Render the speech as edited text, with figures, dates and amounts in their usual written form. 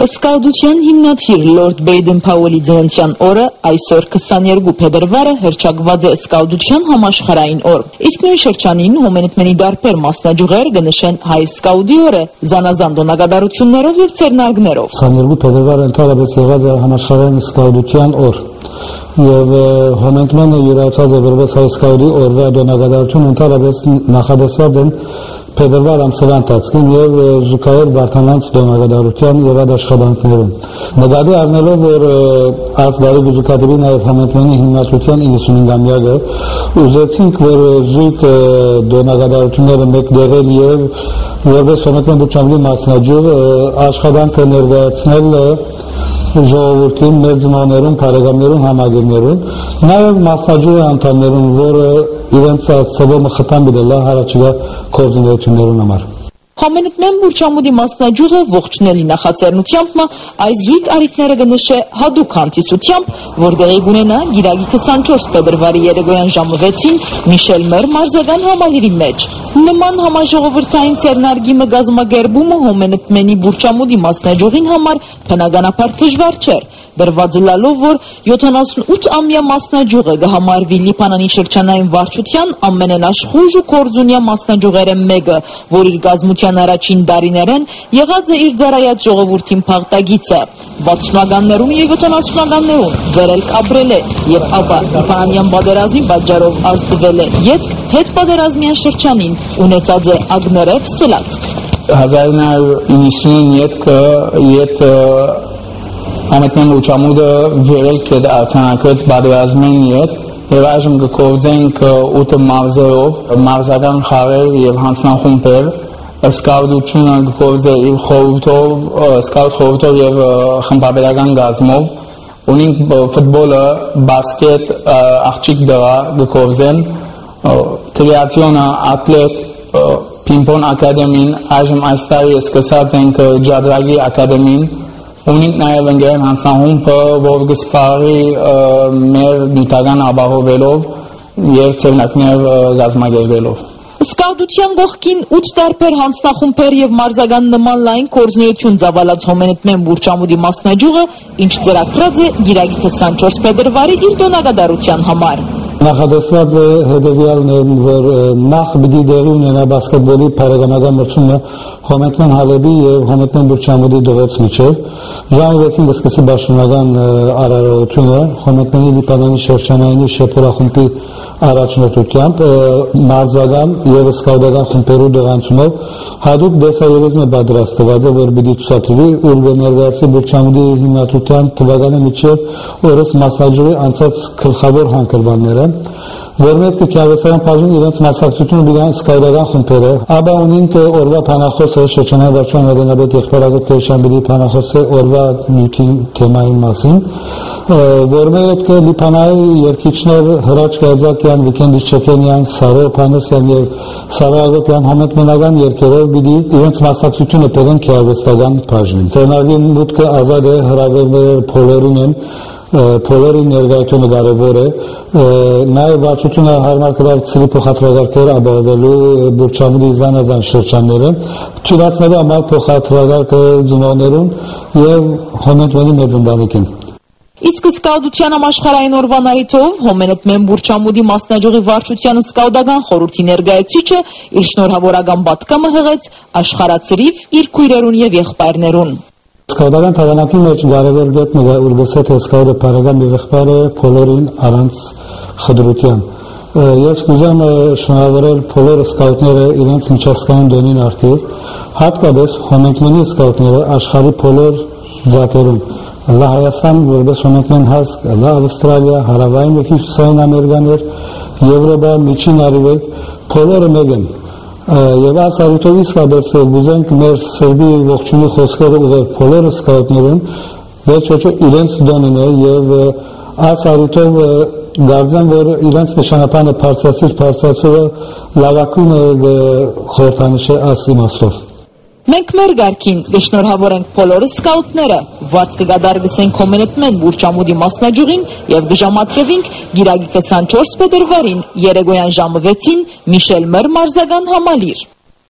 Սկաուտության հիմնադիր Լորդ Բեյդեն Փաուելի ծննդյան օրը այսօր 22 փետրվարը հռչակված է Սկաուտության համաշխարհային օր։ Իսկ նույն շրջանին հոմենիտմենի դարբեր մասնաճյուղեր կնշեն հայ սկաուտի օրը զանազան տոնակատարություններով եւ ցերնարգներով։ 22 փետրվարը ընդհանրապես եղած է համաշխարհային սկաուտության օր։ Եվ հոմենիտմենը յուրացած է որպես հայ սկաուտի օրվա տոնակատարություն ընդհանրապես նախադասված են փետրվար ամսվա ընթացքում եւ զուգահեռ Վարդանանց տոնակատարության եւ այդ աշխատանքներում։ Նկատի առնելով, որ այս տարի գուզուկատիվի նաեւ հոմենիտմենի հիմնադրության 95-ամյակը, ուզեցինք, որ զույգ տոնակատարությունները մեկտեղել եւ որպես հոմենիտմեն բուժամլի մասնաճյուղ աշխատանքը ներկայացնել ժողովրդին, մեր ծնողներուն, բարեկամներուն, համագերներուն, նաև մասնաճյուղի անդամներուն, որը իրենց ծովը խթան բերել է հարաճիգա գործունեություններուն համար։ Հոմենիտմեն բուրջամուդի մասնաճյուղը ողջունելի նախաձեռնությամբ այս զույգ արիքները կնշե հատուկ հանդիսությամբ, որտեղի կունենա գիրագի 24 փետրվարի երեկոյան ժամը 6-ին Միշել Մեր մարզական համալիրի մեջ։ Նման համաժողովրդային ցերնարգիմը գազམ-ագերբումը հոմենիտմենի բուրջամուդի մասնաճյուղին համար բնականաբար դժվար չէր, դրված լալով, որ 78-ամյա մասնաճյուղը կհամարվի Լիբանանի շրջանային վարչության ամենաշխույժ ու կորձունյա մասնաճյուղերը մեկը, որ իր գազམության առաջին դարիներեն եղած է իր ծառայած ժողովրդին փաղտագիծը 60-ականներում եւ 70-ականներում վերել կապրել է եւ ապա Լիբանանյան պատերազմի պատճառով ազդվել է յետք հետպատերազմյան շրջանին ունեցած է ագներև սլած 1990 յետ Հոմենիտմեն բուրջամուդը վերել կետ արձանագրեց պատերազմին յետ եւ այժմ կկործենք 8 մարզերով մարզական խաղեր եւ հանձնախումբեր Սկաուտությունը գործե իր խորհրդով, սկաուտ խորհրդով եւ խմբաբերական գազմով, ունենք ֆուտբոլը, բասկետ, աղջիկ դրա գործեն, տրիաթլոնը, ատլետ, պինգ-պոնգ ակադեմին, այժմ այս տարի սկսած ենք ջադրագի ակադեմին, ունենք նաեւ ընկերեն հանձնախումբը, որ կսպառի մեր նյութական ապահովելով եւ ցերնակներ գազմագերբելով։ Սկաուտության կողքին 8 տարբեր հանձնախումբեր եւ մարզական նման լայն կորձունեություն ծավալած հոմենիտմեն բուրջամուդի մասնաճյուղը, ինչ ծրագրած է գիրագի 24 փետրվարի իր տոնակատարության համար։ Նախադասված է հետևյալն է, որ նախ պիտի դեղի ունենա բասկետբոլի բարեկամական մրցումը հոմենիտմեն Հալեբի եւ հոմենիտմեն բուրջամուդի դողոց միջև։ Ժամը 6-ին կսկսի պաշտոնական արարողությունը հոմենիտմենի Լիբանանի շրջանայինի շեփորախումբի առաջնորդությամբ մարզական եւ սկաուտական խմբերու դողանցումով հատուկ դեսաերեզմ է պատրաստված, որ պիտի ցուցադրվի ուրբեներգացի բուրջամուդի հիմնադրության թվականի միջև օրս մասնաճյուղի անցած գլխավոր հանգրվանները որ մեկ քյավեսարան բաժին իրենց մասնակցությունը դիգան սկաուտական խմբերը ապա ունենք օրվա փանախոսը շրջանային վարչության մերենաբեդ եղբայրագետ Քեշամբիլի փանախոսը օրվա նյութի թեմայի մասին որ մեկ Լիբանանի երկիչներ Հրաչ Գազակյան, Վիկենդի Չեքենյան, Սարո Փանոսյան եւ Սարո Ագոպյան համեմատական երկերով պիտի իրենց մասնակցությունը տվեն քյավեստական բաժին ծրագրի մուտքը ազատ է հրավերները բոլորին են Բոլորի ներկայությունը կարևոր է, նաև վարչությունը հարմար կրավ ցրի փոխադրակարգեր ապահովելու բուրջամուդի զանազան շրջանները, թյուրացնելու համար փոխադրակարգը ծնողներուն եւ հոմենիտմենի մեծ ընտանիքին։ Իսկ սկաուտության համաշխարհային օրվան առիթով հոմենիտմեն բուրջամուդի մասնաճյուղի վարչության սկաուտական խորհրդի ներկայացուցիչը իր շնորհավորական պատկամը հղեց աշխարհացրիվ իր քույրերուն եւ եղբայրներուն։ Սկաուտական թաղանակի մեջ կարևոր դեպքն է որպես թե սկաուտը բարեկամ եւ եղբայրը բոլորին առանց խտրության։ Ես կուզեմ շնորհավորել բոլոր սկաուտները իրենց միջազգային դոնին արդիվ, հատկապես հոմենիտմենի սկաուտները աշխարհի բոլոր ձակերում։ Լա Հայաստան որպես հոմենիտմեն հասկ, լա Ավստրալիա, Հարավային եւ Հյուսիսային Ամերիկաներ, Եվրոպա, Միջին Արևելք, բոլորը մեկ են։ Եվ այս առիթով իսկապես գուզենք մեր սրբի ողջունի խոսքերը ուղղել բոլոր սկաուտներուն, վերջոճը իրենց դոնին է եւ այս առիթով գարձեմ, որ իրենց նշանապանը բարձրացումը լավակույն խորհրդանիշ է այս իմաստով։ Մենք մեր գարքին կշնորհավորենք բոլոր սկաուտները, վարձ կգադարգենք հոմենիտմեն բուրջամուդի մասնաճյուղին եւ կժամատրվենք գիրագի 24 փետրվարին երեկոյան ժամը 6-ին Միշել Մեր մարզական համալիր։